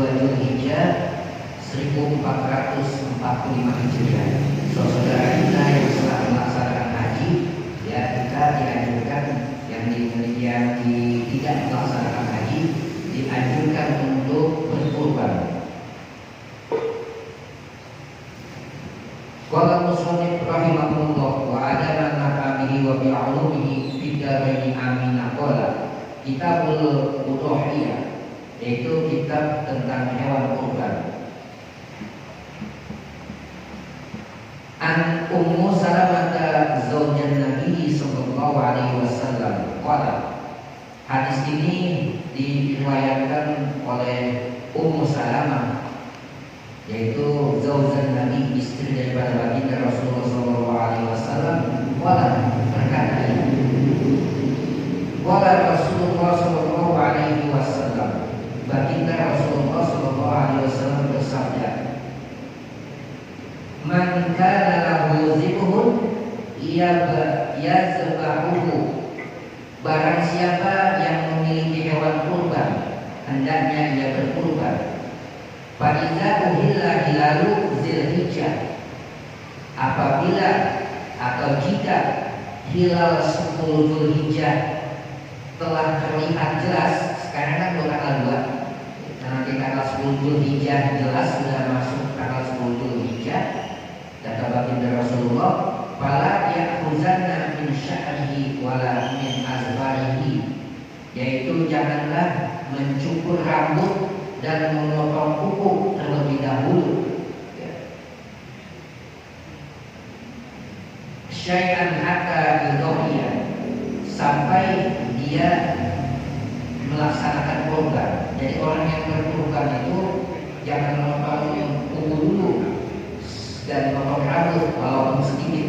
Dzulhijjah 1445 Hijriah. Saudara kita yang sedang melaksanakan haji, ya kita dianjurkan yang tidak melaksanakan haji dianjurkan untuk berkurban. Qala musannif rahimahullah wa adama nafabihi wa bi'ulumihi bidaraini amina qala Kitabul Udhiyah, yaitu kitab tentang hewan kurban. An Ummu Salamah zaujan Nabi sallallahu alaihi wasallam qala. Hadis ini diriwayatkan oleh Ummu Salamah, yaitu zaujan Nabi, istri daripada baginda Rasulullah sallallahu alaihi wasallam. Qala, berkata ia, qala Rasulullah sallallahu alaihi wasallam, baginda Rasulullah sallallahu alaihi wasallam bersabda, man kana lahu zibhun yazbahuhu, barang siapa yang memiliki hewan kurban hendaknya ia berkurban. Faiza uhilla hilalu Dzulhijjah, apabila atau jika hilal 10 Dzulhijjah telah terlihat jelas, sekarang kan bukan tanggal 2, nanti tanggal 10 Dzulhijjah jelas sudah masuk tanggal 10 Dzulhijjah. Kata baginda Rasulullah, fala ya'khuzanna min sya'rihi wala min azbarihi, yaitu janganlah mencukur rambut dan memotong kuku terlebih dahulu, syai'an hatta yudhiyah, sampai dia melaksanakan kurban. Jadi orang yang berkurban itu jangan memotong kuku dulu dan memotong rambut walaupun sedikit,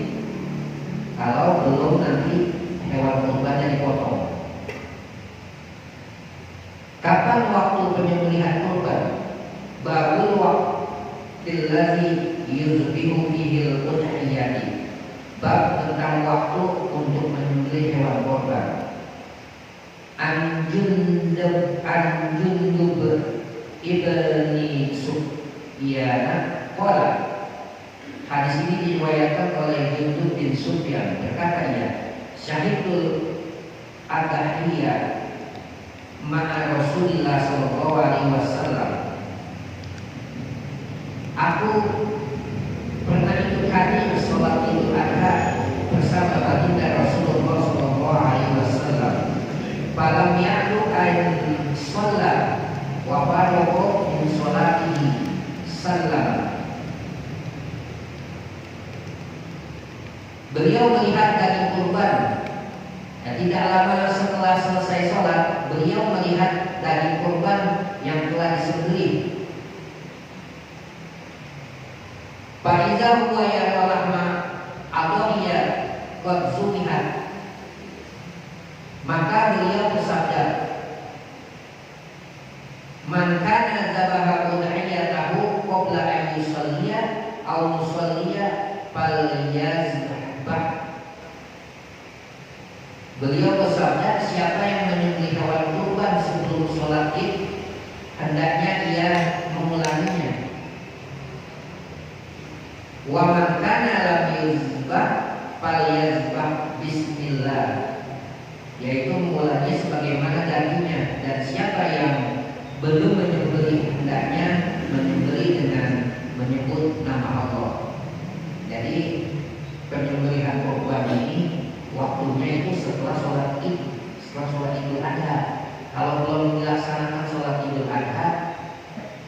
kalau belum nanti hewan kurbannya dipotong. Kapan waktu penyembelihan kurban? Babul waqtil ladzi yuzbihu fihi al-udhiyah, bab tentang waktu untuk menyembelih hewan kurban. An Jundub ibni Sufyan qala, hadis ini diriwayatkan oleh Jundub bin Sufyan, berkata ia, syahidul adhiyah ma'a Rasulillah sallallahu alaihi wasallam, aku pernah ikut hadir sholat Idul Adha bersama baginda Rasulullah sallallahu alaihi wasallam. Falam ya'lu an shalla wa faraqo min sholatihi sallam. Beliau melihat daging kurban, dan tidak lama setelah selesai sholat, beliau melihat daging kurban yang telah disembelih. Faiza huwa yara lahma adhiyah qad zubihat, maka beliau bersabda, man kana zabaha udhiyatahu qabla an yusalliya aw musalliya falyazbah. Beliau bersabda, siapa yang menyembelih hewan kurban sebelum sholat Id, hendaknya ia mengulanginya. Wa man kana lam yuzbah falyazbah bismillah, yaitu mengulangi sebagaimana dagingnya. Dan siapa yang belum menyembelih, hendaknya menyembelih dengan menyebut nama Allah. Jadi penyembelihan kurban ini waktunya itu setelah sholat Id, setelah sholat Idul Adha. Kalau belum dilaksanakan sholat Idul Adha,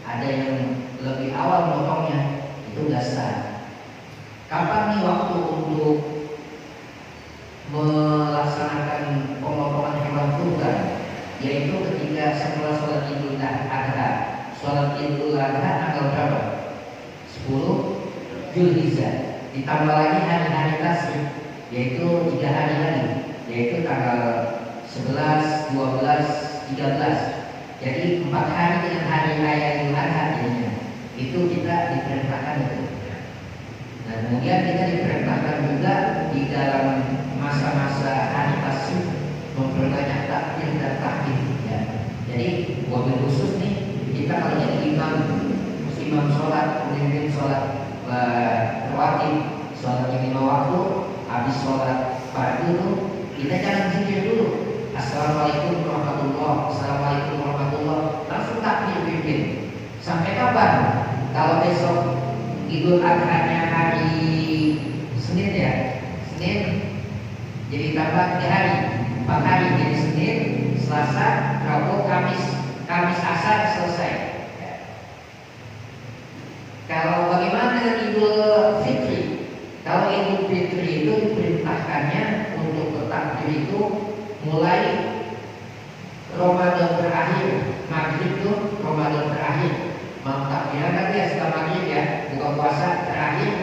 ada yang lebih awal motongnya, itu nggak sah. Kapan nih waktu untuk melaksanakan pemotongan hewan kurban? Yaitu ketika setelah sholat Idul Adha. Sholat Idul Adha tanggal berapa? 10 Dzulhijjah. Ditambah lagi hari-hari tasrik, yaitu 3 hari lagi, yaitu tanggal 11, 12, 13. Jadi 4 hari dengan hari raya Idul Adha jadinya. Itu kita diperintahkan itu. Dan kemudian kita diperintahkan juga di dalam masa-masa hari tasrik memperbanyak takbir dan tahmid, ya. Jadi wabil khusus nih kita kalau jadi imam sholat, memimpin sholat rawatib, sholat yang 5 waktu, habis sholat fardu itu kita jangan zikir dulu. Assalamualaikum warahmatullah, assalamualaikum warahmatullah, langsung takbir pimpin. Sampai kapan? Kalau besok Idul Adha-nya hari Senin ya, Senin jadi tambah 3 hari, 4 hari jadi Senin, Selasa, Rabu, Kamis asar selesai. Kalau bagaimana Idul Fitri? Kalau Idul Fitri itu diperintahkannya untuk bertakbir itu mulai Ramadan terakhir, maghrib itu Ramadan terakhir. Mau takbir kan ya setelah maghrib ya, buka puasa terakhir.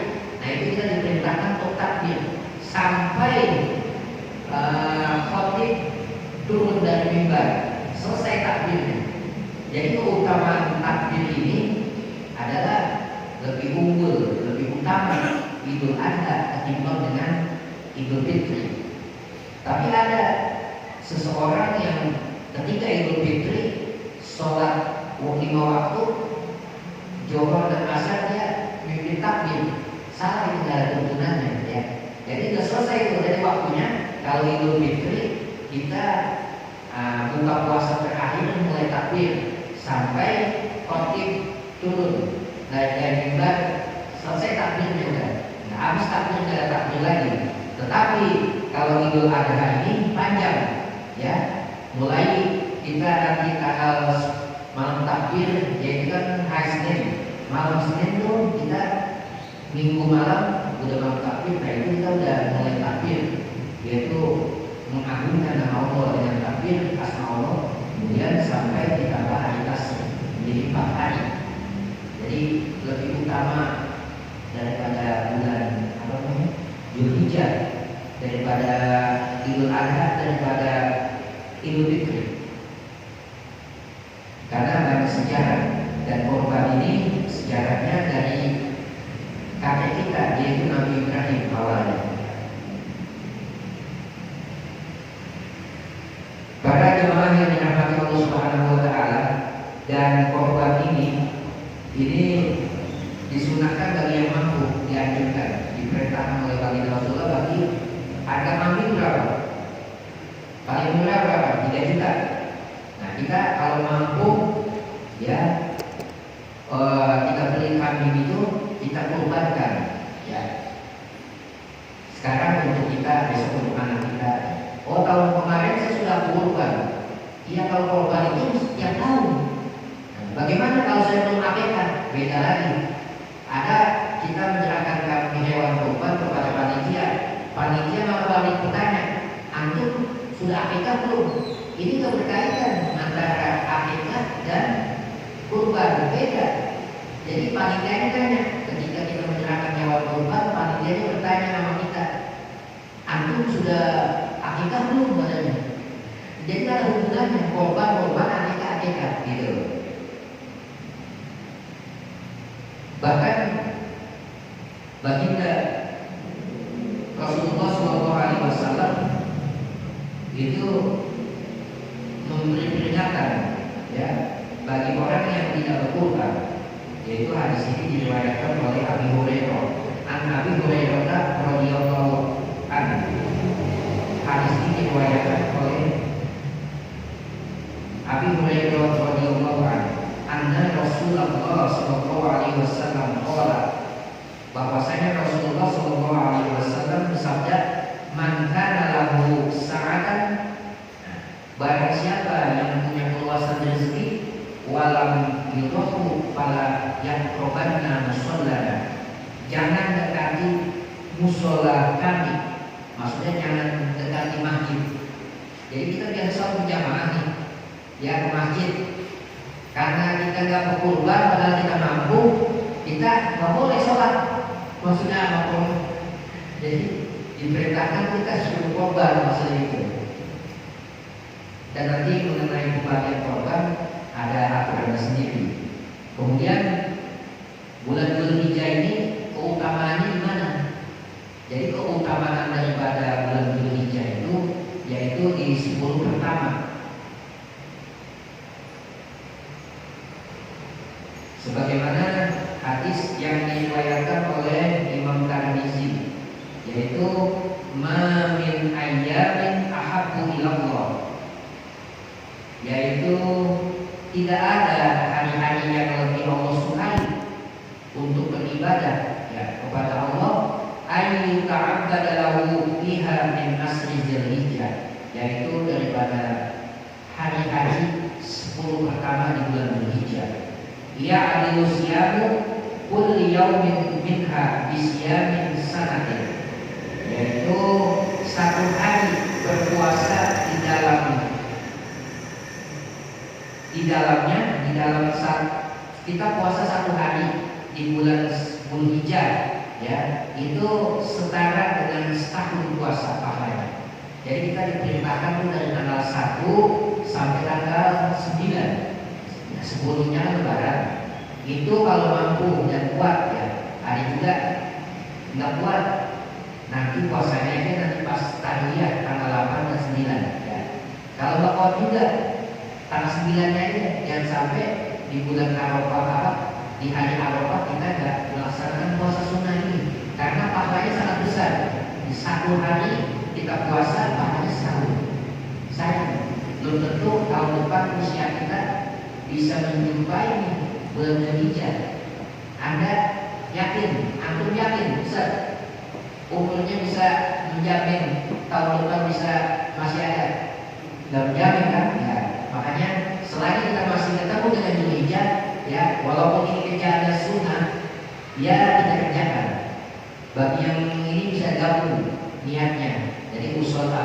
Nah itu kita diperintahkan untuk takbir sampai khotib turun dari mimbar, selesai takbirnya. Jadi keutamaan takbir ini adalah lebih unggul, lebih utama Idul Adha ketimbang dengan Idul Fitri. Tapi ada seseorang yang ketika Idul Fitri sholat 5 waktu, Johor dan Asar dia mimpin takbir, salah itu dari tuntunannya ya. Jadi sudah selesai itu dari waktunya. Kalau Idul Fitri kita buka puasa terakhir mulai takbir sampai khotib turun dari mimbar, selesai takbirnya udah. Nah, habis takbir tidak ada takbir lagi. Tetapi kalau Idul Adha ini panjang ya. Mulai kita nanti tanggal malam takbir, yaitu kan hari Senin. Malam Senin tuh kita Minggu malam udah malam takbir. Nah itu kita udah mulai takbir, yaitu mengagungkan nama Allah dengan takbir asma Allah. Kemudian sampai ditambah hari tasbih jadi 4 hari. Jadi lebih utama daripada bulan apa namanya Dzulhijjah, daripada Idul Adha, daripada Idul Fitri. Karena banyak sejarah, dan korban ini sejarahnya dari kakek kita, yaitu Nabi Ibrahim awalnya. Para jemaah yang dirahmati Allah Subhanahu wa taala, dan korban ini disunahkan bagi yang mampu, dianjurkan, diperintahkan oleh baginda Rasulullah bagi harga kambing berapa? Paling murah berapa? 3 juta. Nah kita kalau mampu ya kita beli kambing itu kita kurbankan ya. Sekarang untuk kita, besok untuk anak kita. Oh tahun kemarin saya sudah kurban. Iya kalau kurban itu setiap tahun. Nah, bagaimana kalau saya belum akikah? Beda lagi. Ada kita menyerahkan kambing hewan kurban kepada panitia. Panitia malah balik bertanya, antum sudah akikah belum? Ini keberkaitan antara akikah dan kurban, beda. Jadi panitia tanya, ketika kita menyerahkan hewan kurban, panitia bertanya sama kita, antum sudah akikah belum? Katanya. Jadi ada hubungannya kurban, akikah gitu. Bahkan baginda Rasulullah SAW itu memberi peringatan ya bagi orang yang tidak berkurban, yaitu hadis ini diriwayatkan oleh Abi Hurairah. An Abi Hurairah radhiyallahu anhu. Hadis ini diriwayatkan oleh Abi Hurairah radhiyallahu anhu. Anna Rasulullah sallallahu alaihi wasallam qala, bahwasanya Rasulullah sallallahu alaihi wasallam bersabda, man kana lahu sa'atan, barang siapa yang punya keluasan rezeki, walam yudhu fala yaqrabanna musallana, jangan dekati musola kami, maksudnya jangan dekati masjid. Jadi kita biasa berjamaah nih ya ke masjid, karena kita nggak berkurban padahal kita mampu, kita nggak boleh sholat. Maksudnya apa? Jadi diperintahkan kita suruh korban, maksudnya itu. Dan nanti mengenai pembagian korban ada aturan sendiri. Kemudian bulan Dzulhijjah ini keutamaannya di mana? Jadi keutamaan daripada bulan Dzulhijjah itu yaitu di 10 pertama. Sebagaimana hadis yang diriwayatkan oleh Imam Tirmidzi, yaitu ma min ayyamin ahabbu ilallah, yaitu tidak ada hari-hari yang lebih Allah sukai untuk beribadah ya kepada Allah, ayyu ta'abbada lahu fiha min asri Dzulhijjah, yaitu daripada hari-hari 10 pertama di bulan Dzulhijjah. Ya adilu siyamu kulli yaumin minha bisyamin sanatin, yaitu satu hari berpuasa di dalam saat kita puasa satu hari di bulan Dzulhijjah ya, itu setara dengan setahun puasa pahalanya. Jadi kita diperintahkan dari tanggal 1 sampai tanggal 9. 10-nya lebaran. Itu kalau mampu dan kuat ya. Ada juga nggak kuat, nanti puasanya itu nanti pas tahliyah tanggal 8 dan 9 ya. Kalau nggak kuat juga tanggal 9-nya aja, jangan sampai di bulan Arafah di hari Arafah kita nggak melaksanakan puasa sunnah ini, karena pahalanya sangat besar. Di satu hari kita puasa pahalanya setahun. Sayang, belum tentu tahun depan usia kita bisa menjumpai bulan Dzulhijjah. Anda yakin, antum yakin bisa umurnya bisa menjamin tahun depan bisa masih ada? Nggak menjamin kan? Ya, makanya selagi kita masih ketemu dengan Dzulhijjah ya, walaupun ini kerjaan sunnah ya kita kerjakan. Bagi yang ini bisa gabung niatnya. Jadi usul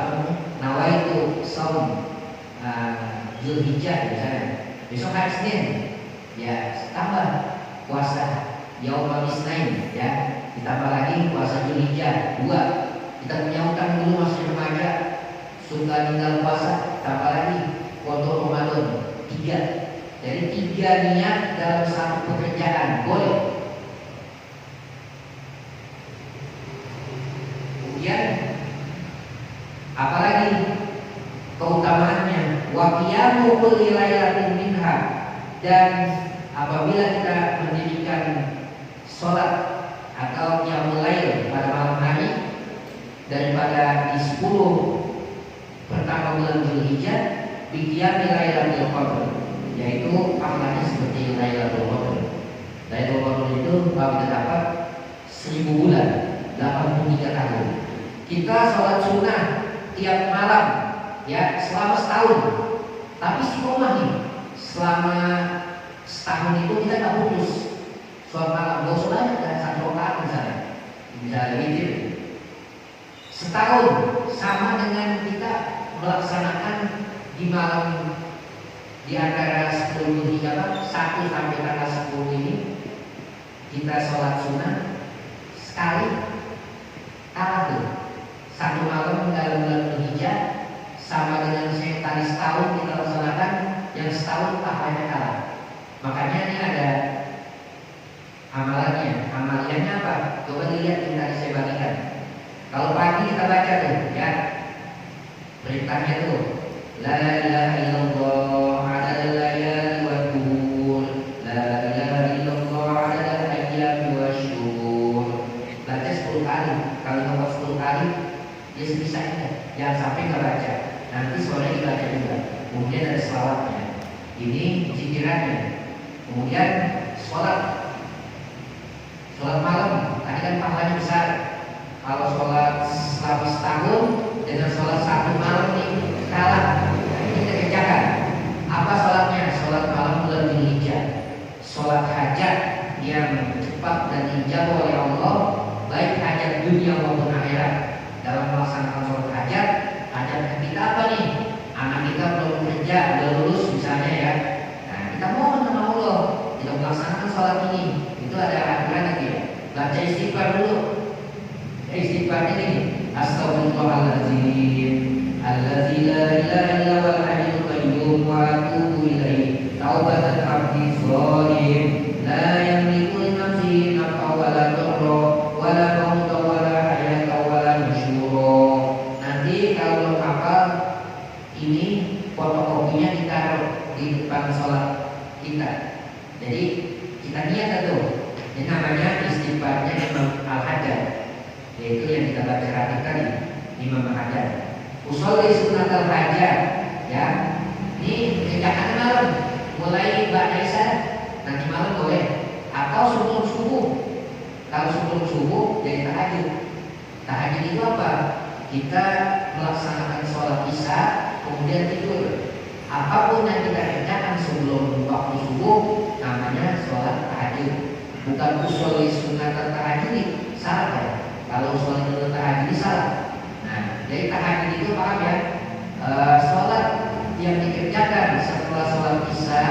nawaitu shaum Dzulhijjah misalnya. Besok hari Senin ya tambah puasa Yaumul Isnain ya, ditambah lagi puasa Dzulhijjah 2. Kita punya utang dulu masih remaja, suka tinggal puasa, tambah lagi untuk Ramadan 3. Jadi 3 niat dalam satu pekerjaan boleh. Kemudian apalagi keutamaannya, wa qiyamu kulli lailatin minha, dan apabila kita mendirikan sholat atau qiyamul lail pada malam hari daripada di 10 pertama bulan Dzulhijjah, bi qiyamil lailatul qadr, yaitu pahalanya seperti Lailatul Qadar. Lailatul Qadar itu kalau kita dapat 1000 bulan, 83 tahun. Kita sholat sunnah tiap malam ya selama setahun, tapi istiqomah nih selama setahun itu kita nggak putus sholat malam. Gak usah banyak kan, 1 rakaat misalnya witir setahun, sama dengan kita melaksanakan di malam di antara 10 hingga 1 sampai tanggal 10 ini kita sholat sunnah sekali, kalah tuh 1 malam dalam bulan Dzulhijjah, sama dengan saya tadi setahun kita laksanakan yang setahun pahalanya kalah. Makanya ini ada amalannya. Amaliannya apa? Coba dilihat yang tadi saya bagikan. Kalau pagi kita baca tuh ya, perintahnya tuh la ilaha illallah adada layali wa duhur, la ilaha illallah adada ayyami wa syuhur. Baca 10 kali. Kalau nomor 10 kali ya sebisanya, jangan sampai nggak baca. Nanti sore dibaca juga. Kemudian ada selawatnya. Ini zikirnya. Kemudian sholat malam. Tadi kan pahalanya besar. Kalau sholat selama setahun dengan sholat 1 malam nih kalah. Ini kita kerjakan. Apa sholatnya? Sholat malam bulan Dzulhijjah. Sholat hajat yang cepat dan dijawab oleh Allah, baik hajat dunia maupun akhirat. Dalam melaksanakan sholat hajat kita apa nih? Anak kita belum kerja, belum lulus misalnya ya. Nah, kita mohon sama Allah kita melaksanakan sholat ini. Itu ada aturan lagi ya. Baca istighfar dulu. Istighfar ini Astaghfirullahaladzim Alladzi la ilaha illa huwal hayyul qayyum wa atubu ilaihi taubatan abdi shalim la yamliku li nafsihi naf'an wa la dhurra wa la mauta wa la hayata wa la nusyura. Nanti kalau hafal ini fotokopinya ditaruh di depan sholat kita. Jadi kita kita niat itu. Ini namanya istighfarnya Imam Al-Haddad, yaitu yang kita baca tadi, Imam Al-Haddad. Usolli sunat al-hajat, ya. Ini kerjakan malam, mulai ba'da isya nanti malam boleh, atau sebelum subuh. Kalau sebelum subuh jadi tahajud. Tahajud itu apa? Kita melaksanakan sholat isya kemudian tidur. Apapun yang kita kerjakan sebelum waktu subuh namanya sholat tahajud. Bukan usolli sunat tahajud, salah ya. Kalau usolli sunat tahajud salah. Nah, jadi tahajud itu paham ya? Sholat yang dikerjakan setelah sholat isya,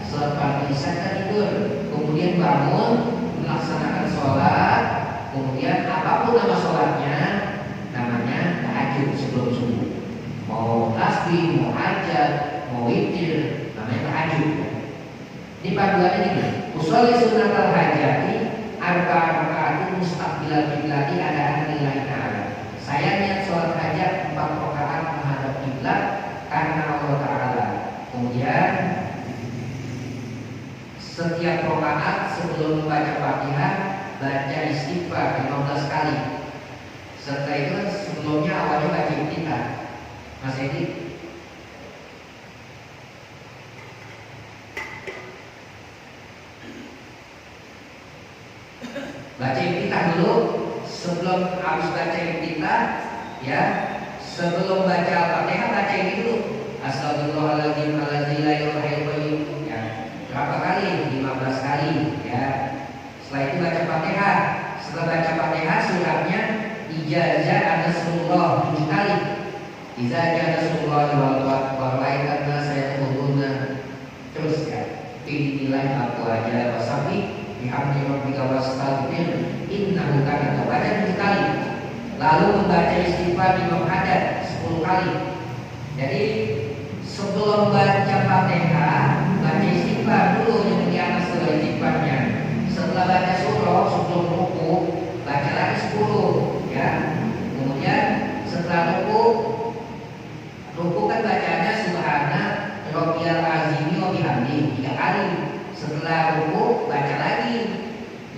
sholat pagi isya kita tidur, kemudian bangun melaksanakan sholat, kemudian apapun nama sholatnya namanya tahajud sebelum subuh. Mau tasbih, mau hajat, mau witir, namanya tahajud. Ini panduannya ini. Usolli sunat al-hajati arba raka'atin mustaqbilal qiblati adaan lillahi ta'ala. Saya niat sholat hajat 4 rakaat menghadap kiblat karena Allah Ta'ala. Kemudian setiap rakaat sebelum membaca Fatihah baca istighfar 15 kali. Setelah itu sebelumnya awalnya baca iftitah. Mas Edi, baca iftitah dulu. Sebelum habis baca iftitah, ya, sebelum baca Al-Fatihah baca ini dulu. Astagfirullahaladzim alladzi la ilaha illallah, ya. Berapa kali? 15 kali, ya. Setelah itu baca Fatihah. Setelah baca Fatihah suratnya ijazah ada surah 7 kali. Ijazah ada surah wal karena saya mengguna terus ya. Ini nilai aku aja wasabi bihamdi rabbika wastaghfir innahu kana tawwaba 7 kali. Lalu membaca istighfar di Al-Haddad 10 kali. Jadi sebelum baca Fatihah baca istighfar dulu yang di atas istighfarnya. Setelah baca surah sebelum ruku baca lagi 10, ya. Kemudian setelah ruku kan bacanya subhana rabbiyal azim wa bihamdi 3 kali. Setelah ruku baca lagi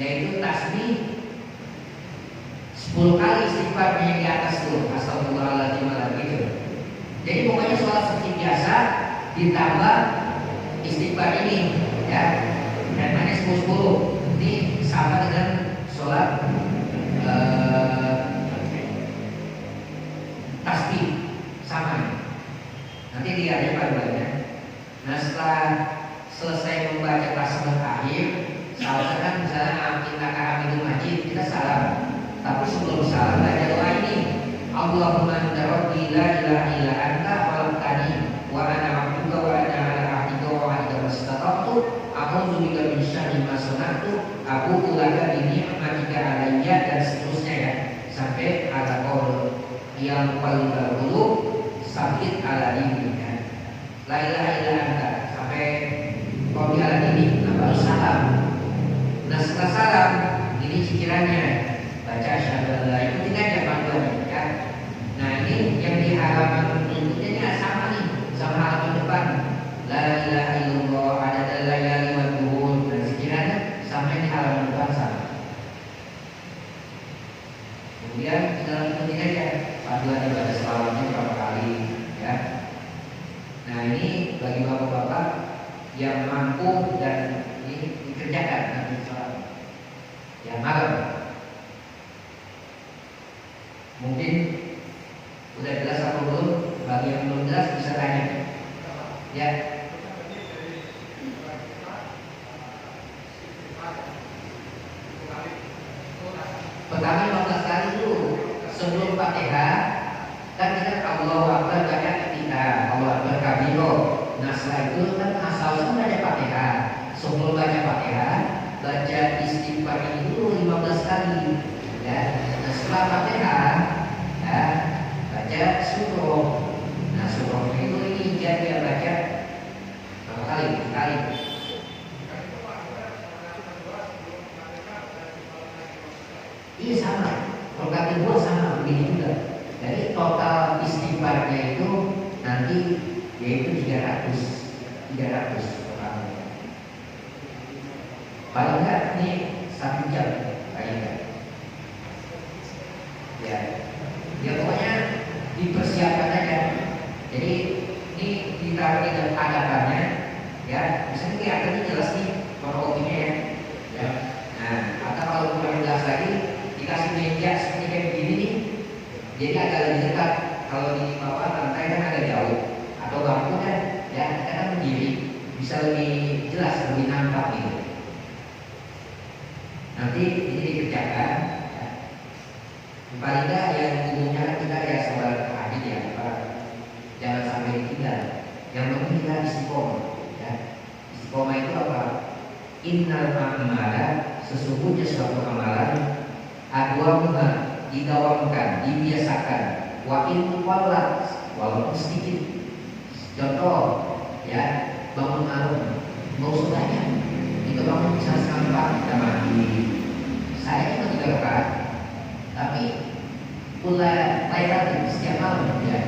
yaitu tasbih 10 kali istighfarnya yang di atas tuh. Astagfirullahaladzim gitu. Jadi pokoknya sholat seperti biasa ditambah istighfar ini, ya. Dan mana 10-10 ini sama dengan sholat tasbih sama. Nanti lihat ya panduannya. Nah, setelah selesai membaca tasbih akhir, salah kan misalnya kita itu majid, kita salam. Tapi sebelum salam baca doa ini. Allahumma anta rabbi la ilaha illa anta khalaqtani wa ana 'abduka wa ana 'ala 'ahdika wa 'ahdika mastata'tu a'udzu bika min syarri ma sana'tu aqulu laka bi ni'matika 'alayya dan seterusnya ya. Sampai ala qaul yang qalbal qulub sakit ala dini ya. La ilaha illa anta sampai qaul ala dini baru salam. Nah, setelah salam ini cicilannya baca syahadat la ikutin aja panduannya ya. Nah, ini yang di halaman berikutnya sama nih sama halaman depan. La ilaha illallah adada layali wa duhur dan sekiranya sampai di halaman depan sama. Kemudian tinggal ikutin aja panduan ibadah selawatnya berapa kali ya. Nah, ini bagi bapak-bapak yang mampu dan ini dikerjakan nanti sholat ya malam. Mungkin udah jelas apa belum? Bagi yang belum jelas bisa tanya. Ya. Pertama 15 kali dulu sebelum Fatihah kan kita Allahu Akbar baca ketika Allahu Akbar kabiro. Nah, setelah itu kan asal baca Fatihah. Sebelum baca Fatihah baca istighfar ini dulu 15 kali ya. Nah, setelah Fatihah ya baca surah. Nah, surah itu ini dia baca berapa kali? Kali. Iya sama. Rokaat kedua sama begini juga. Jadi total istighfarnya itu nanti yaitu 300 totalnya. Paling enggak ini 1 jam paling enggak. Ya, ya pokoknya dipersiapkan aja. Jadi ini ditaruh di hadapannya, ya, misalnya kelihatan ini jelas nih kronologinya ya. Nah, atau kalau kurang jelas lagi dikasih meja seperti kayak begini nih, jadi agak lebih dekat. Kalau di bawah lantai kan agak jauh, atau bangku kan, ya kita kan berdiri bisa lebih jelas, lebih nampak gitu. Nanti ini dikerjakan. Ya. Paling enggak yang umumnya kan kita ya saudara hadis ya, jangan sampai ditinggal. Yang penting kita istiqomah. Ya. Istiqomah itu apa? Innal a'mala, sesungguhnya suatu amalan adwamuha, didawamkan, dibiasakan. Wa in wallat, walaupun sedikit. Contoh, ya, bangun malam, nggak usah banyak. Itu bangun bisa sampai kita mandi. Saya cuma 3 rakaat, tapi pula laylatin setiap malam ya.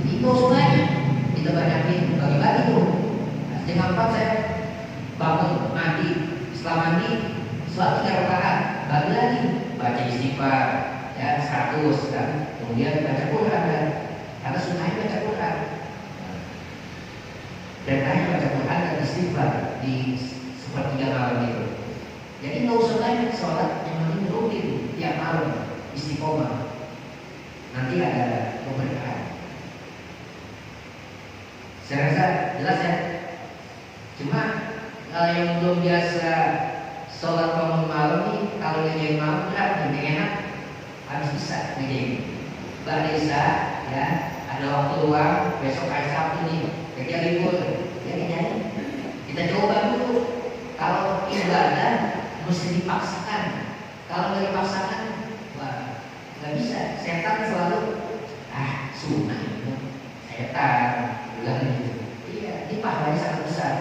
Jadi nggak usah banyak, kita banyakin bagi-bagi tuh. Setengah 4 saya bangun mandi, setelah mandi sholat 3 rakaat, bagi lagi baca istighfar ya 100 kan, kemudian baca Quran kan, karena sunnahnya baca Quran. Dan hanya baca Quran dan istighfar di sepertiga malam itu. Jadi nggak usah banyak sholat, yang penting rutin tiap malam istiqomah. Nanti ada keberkahan. Saya rasa jelas ya. Cuma yang belum biasa sholat bangun malam nih, kalau ngerjain malam berat, lebih enak harus bisa ngerjain. Mbak Desa ya, ada waktu luang besok hari Sabtu nih, kerja libur, ya kerjain. Kita coba dulu. Kalau ibadah mesti dipaksakan. Kalau nggak dipaksakan, wah nggak bisa. Setan selalu sunnah, setan bilang gitu. Iya, ini pahalanya sangat besar.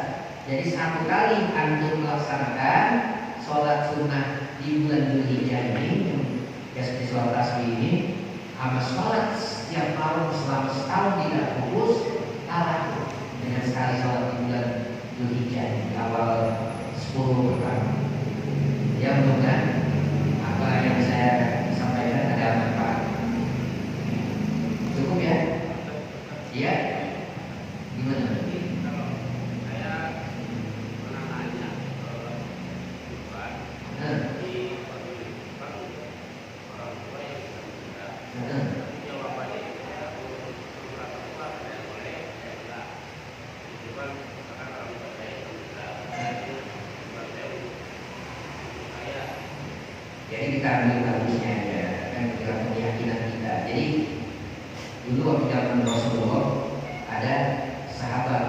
Jadi 1 kali antum melaksanakan sholat sunnah di bulan Dzulhijjah ini, ya seperti sholat tasbih ini, sama sholat setiap malam selama setahun tidak putus, kalah dengan sekali sholat di bulan Dzulhijjah di awal 10 pertama. Ya mudah-mudahan apa yang saya sampaikan ada manfaat. Cukup ya? Iya? Gimana? Jadi kita ambil bagusnya ya, dan kita keyakinan kita. Jadi dulu waktu zaman Rasulullah ada sahabat,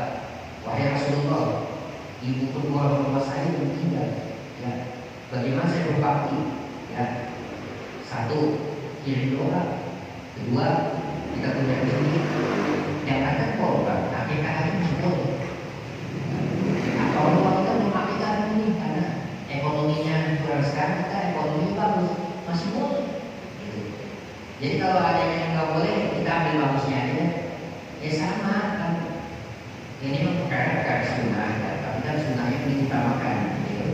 wahai Rasulullah, ibu kedua orang tua saya meninggal. Ya, bagaimana saya berbakti? Ya, 1 kirim doa, 2 kita punya rezeki, yang ada korban, akikah hari masih boleh. Atau orang kita memakai ini karena ekonominya kurang sekarang, kita ekonomi bagus, masih boleh. Gitu. Jadi kalau ada yang nggak boleh, kita ambil bagusnya aja. Ya sama kan. Ini bukan sunnah, tapi kan sunnahnya diutamakan. Gitu.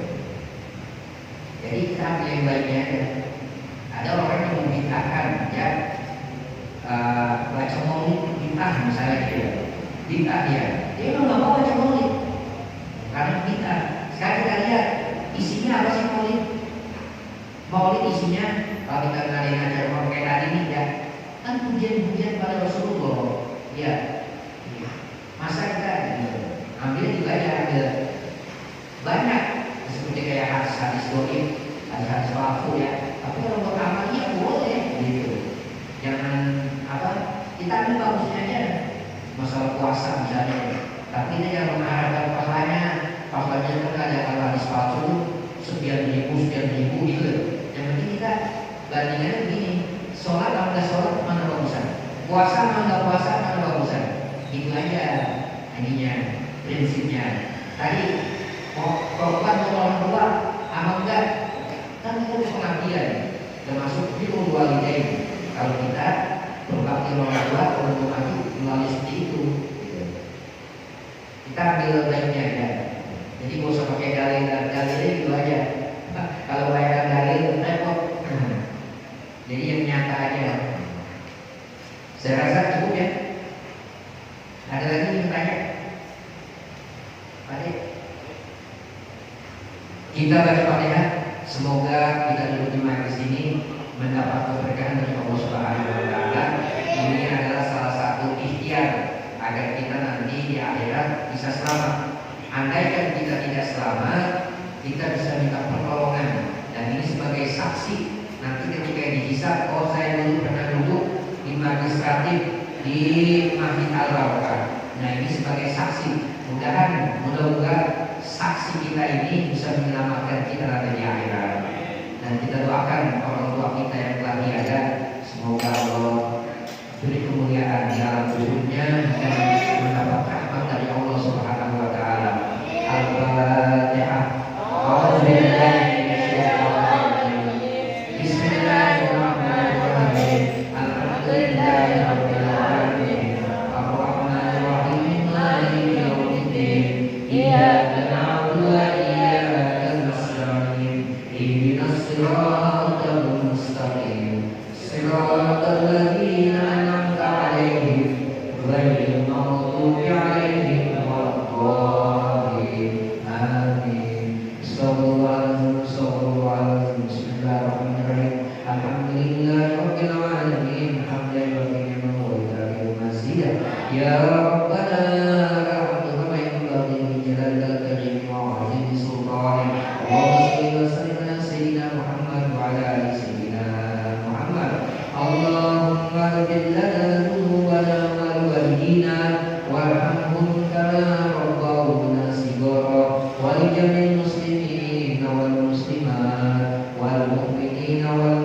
Jadi kita ambil yang baiknya aja. Ada orang yang membid'ahkan, ya baca maulid bid'ah misalnya gitu. Bid'ah dia memang nggak mau baca maulid karena bid'ah. Sekarang kita lihat isinya apa sih maulid? Maulid isinya kalau kita ngadain acara kayak tadi nih ya, kan pujian-pujian pada Rasulullah. Ya, masa kita ambil juga ya ambil banyak seperti kayak hadis-hadis doib, hadis-hadis palsu ya. Tapi kalau buat amalnya boleh gitu. Jangan kita ambil bagusnya aja. Masalah puasa misalnya. Tapi kita jangan mengharapkan pahalanya. Pahalanya kan ada kalau hadis palsu sekian ribu gitu. Yang penting kita bandingannya begini, sholat sama nggak sholat mana bagusan, puasa sama nggak puasa mana bagusan. Itu aja ininya, prinsipnya. Tadi korban mau orang tua sama enggak, kan itu pengabdian, termasuk birrul walidain. Kalau kita berbakti orang tua, orang tua mati melalui seperti itu. Kita ambil baiknya ya. Jadi gak usah pakai dalilnya gitu aja. Kalau banyak dalil repot. Jadi yang nyata aja. Saya rasa cukup ya. Ada lagi yang tanya? Pak. Kita baca Fatihah. Semoga kita duduk di majelis ini mendapat keberkahan dari Allah Subhanahu wa taala. Ini adalah salah satu ikhtiar agar kita nanti di akhirat bisa selamat. Andaikan kita tidak selamat, kita bisa minta pertolongan. Dan ini sebagai saksi nanti ketika dihisab, oh saya dulu pernah duduk di magistratif di Masjid Al-Barokah. Nah ini sebagai saksi. Mudah-mudahan saksi kita ini bisa menyelamatkan kita nanti di akhirat. Dan kita doakan orang tua kita yang telah tiada, semoga Allah beri kemuliaan di alam kuburnya dan mendapat rahmat dari Allah Subhanahu wa taala. Al-Fatihah. Bismillahirrahmanirrahim. Alhamdulillahirabbil alamin. Ar-Rahmanir Rahim. Maliki yaumiddin. Iyyaka na'budu wa iyyaka nasta'in. Ihdinas siratal mustaqim. Siratal ladzina an'amta 'alaihim ghairil maghdubi 'alaihim waladdallin. Amin. Sallallahu Bismillahirrahmanirrahim. Alhamdulillahirabbil alamin. Hamdan wa ni'man wa ilahi masih. Ya Rabbana rahmatuka kama yanbaghi li jalalil karim wa 'azimi sultanik. Allahumma shalli wa sallim ala sayyidina Muhammad wa ala ali sayyidina Muhammad. Allahumma ighfir lana dhunubana wa liwalidina warhamhum kama rabbawna shighara wa li jami'il muslimin wal muslimat wal mu'minina wal